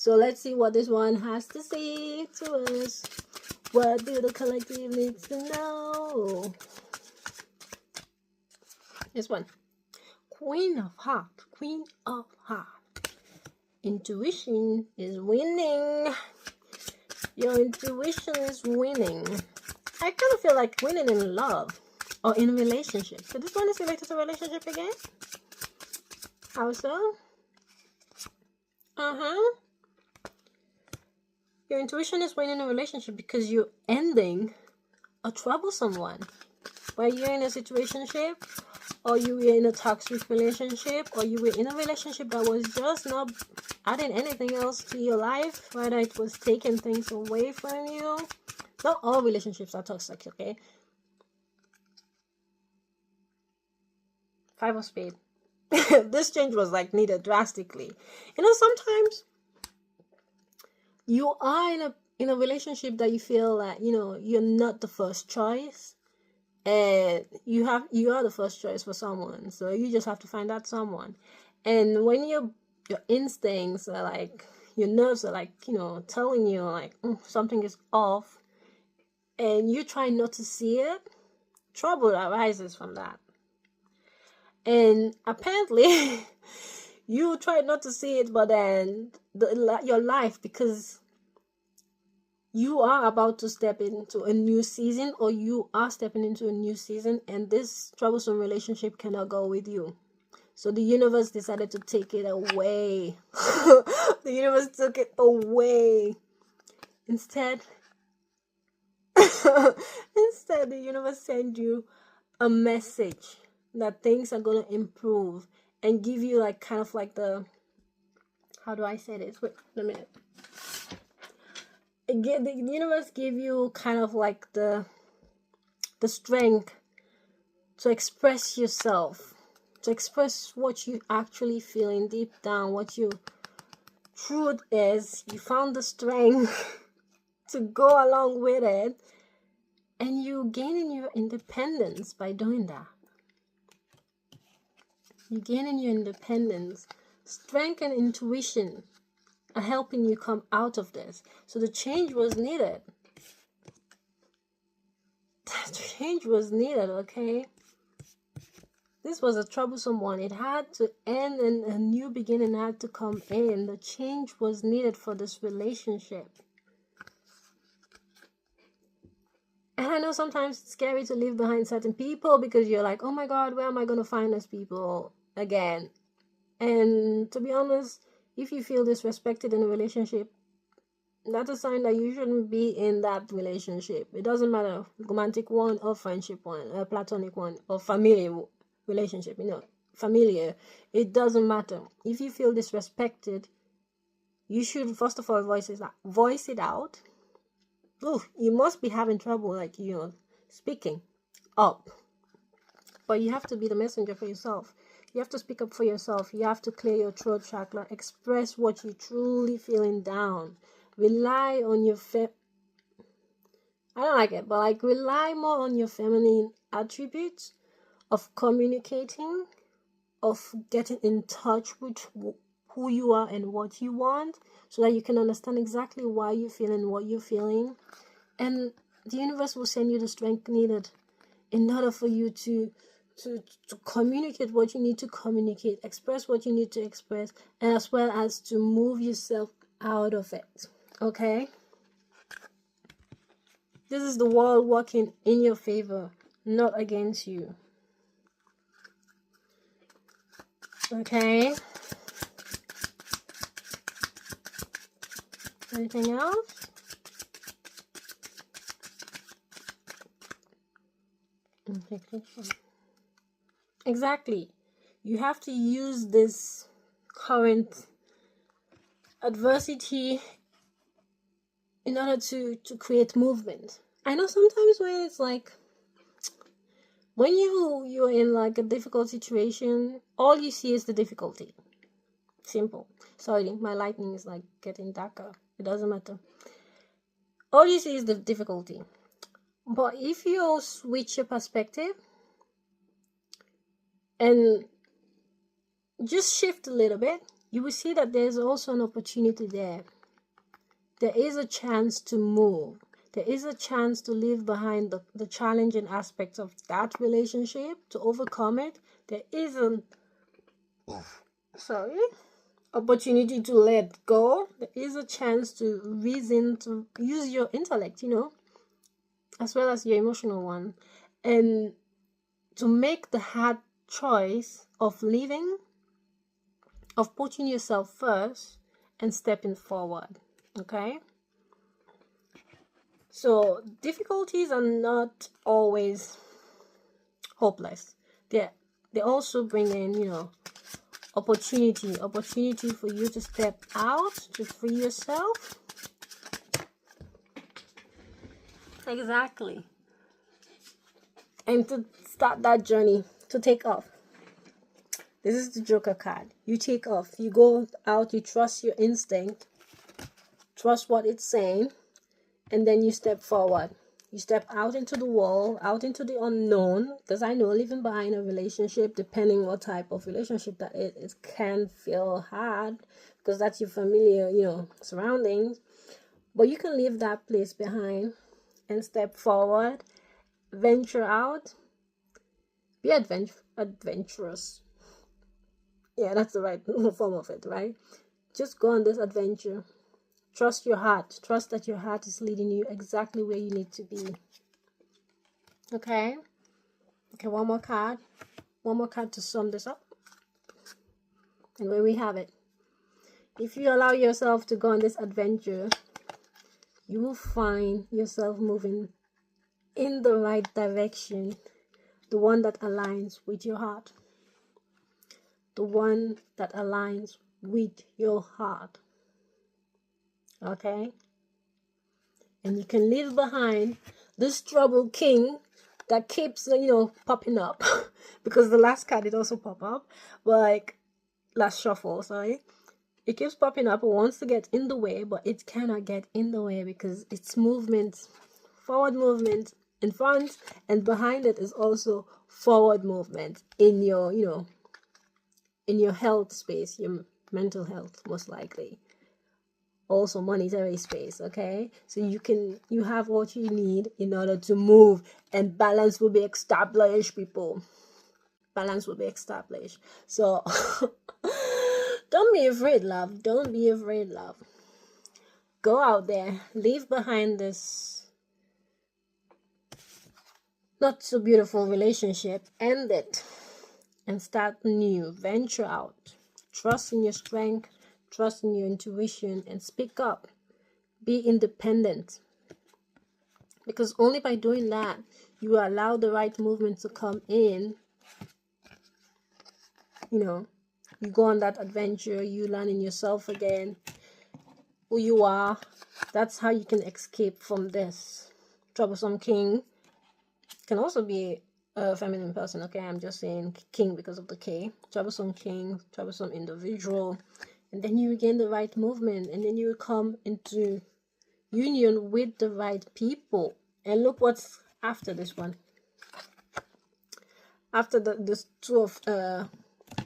So let's see what this one has to say to us. What do the collective need to know? This one. Queen of Hearts. Queen of Hearts. Intuition is winning. Your intuition is winning. I kind of feel like winning in love or in a relationship. So this one is related to relationship again. How so? Your intuition is winning a relationship because you're ending a troublesome one. Where you're in a situationship, or you were in a toxic relationship, or you were in a relationship that was just not adding anything else to your life, whether it was taking things away from you. Not all relationships are toxic, okay? 5 of Spades. This change was like needed drastically. You know, sometimes you are in a relationship that you feel that, you know, you're not the first choice, and you are the first choice for someone, so you just have to find that someone. And when your instincts are like, your nerves are like, you know, telling you like something is off, and you try not to see it, trouble arises from that. And apparently you try not to see it, but then your life, because you are about to step into a new season, or you are stepping into a new season, and this troublesome relationship cannot go with you. So the universe decided to take it away. The universe took it away. Instead, the universe sent you a message that things are going to improve, and give you like kind of like the, how do I say this? Wait a minute. The universe give you kind of like the strength to express yourself, to express what you actually feeling deep down, what your truth is. You found the strength to go along with it, and you gaining your independence by doing that. You're gaining your independence. Strength and intuition are helping you come out of this. So the change was needed. The change was needed, okay? This was a troublesome one. It had to end, and a new beginning had to come in. The change was needed for this relationship. And I know sometimes it's scary to leave behind certain people, because you're like, oh my God, where am I going to find these people again? And to be honest, if you feel disrespected in a relationship, that's a sign that you shouldn't be in that relationship. It doesn't matter, romantic one or friendship one, or platonic one, or familiar relationship, you know, familiar. It doesn't matter. If you feel disrespected, you should first of all voice it out. Oh, you must be having trouble, like, you know, speaking up. But you have to be the messenger for yourself. You have to speak up for yourself. You have to clear your throat chakra. Express what you're truly feeling down. Rely on your I don't like it, but like, rely more on your feminine attributes of communicating, of getting in touch with who you are and what you want, so that you can understand exactly why you're feeling what you're feeling. And the universe will send you the strength needed in order for you to communicate what you need to communicate, express what you need to express, and as well as to move yourself out of it. Okay? This is the world working in your favor, not against you. Okay? Anything else? Exactly. You have to use this current adversity in order to create movement. I know sometimes when it's like, when you're in like a difficult situation, all you see is the difficulty. Simple. Sorry, my lightning is like getting darker. It doesn't matter. All you see is the difficulty. But if you switch your perspective and just shift a little bit, you will see that there's also an opportunity there. There is a chance to move. There is a chance to leave behind the challenging aspects of that relationship, to overcome it. There is an opportunity to let go. There is a chance to reason, to use your intellect, as well as your emotional one, and to make the hard choice of leaving, of putting yourself first and stepping forward. Okay? So difficulties are not always hopeless. They also bring in, opportunity for you to step out, to free yourself. Exactly. And to start that journey, to take off. This is the Joker card. You take off. You go out, you trust your instinct, trust what it's saying, and then you step forward. You step out into the world, out into the unknown, because I know leaving behind a relationship, depending what type of relationship that it can feel hard, because that's your familiar, surroundings. But you can leave that place behind and step forward, venture out, be adventurous. Yeah, that's the right form of it, right? Just go on this adventure. Trust your heart. Trust that your heart is leading you exactly where you need to be. Okay? Okay, one more card. One more card to sum this up. And where we have it. If you allow yourself to go on this adventure, you will find yourself moving in the right direction. The one that aligns with your heart. The one that aligns with your heart. Okay? And you can leave behind this trouble king that keeps, popping up. Because the last card did also pop up. But last shuffle, sorry. It keeps popping up. It wants to get in the way, but it cannot get in the way because it's movement, forward movement in front, and behind it is also forward movement in your, in your health space, your mental health, most likely. Also monetary space. Okay, so you have what you need in order to move, and balance will be established, people. Balance will be established. So don't be afraid, love. Don't be afraid, love. Go out there, leave behind this not so beautiful relationship, end it, and start new. Venture out. Trust in your strength. Trust in your intuition and speak up. Be independent. Because only by doing that, you allow the right movement to come in. You go on that adventure, you learn in yourself again, who you are. That's how you can escape from this troublesome king. Can also be a feminine person, okay? I'm just saying king because of the K. Troublesome king, troublesome individual. And then you regain the right movement, and then you come into union with the right people. And look what's after this one. After this two of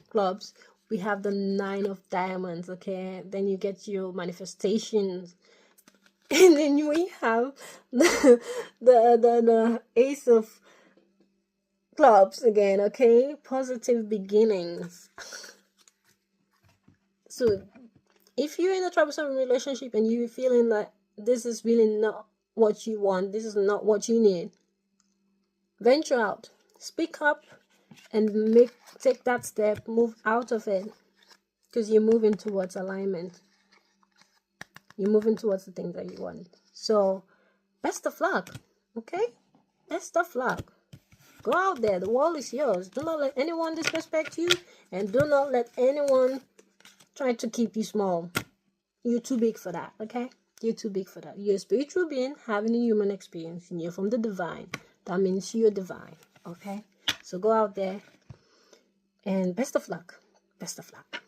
clubs, we have the 9 of diamonds, okay? Then you get your manifestations. And then we have the ace of clubs again, okay? Positive beginnings. So if you're in a troublesome relationship and you're feeling like this is really not what you want, this is not what you need, venture out, speak up, and take that step, move out of it, because you're moving towards alignment. You're moving towards the things that you want. So best of luck, okay? Best of luck. Go out there. The world is yours. Do not let anyone disrespect you, and do not let anyone try to keep you small. You're too big for that, okay? You're too big for that. You're a spiritual being having a human experience, and you're from the divine. That means you're divine, okay? So go out there, and best of luck. Best of luck.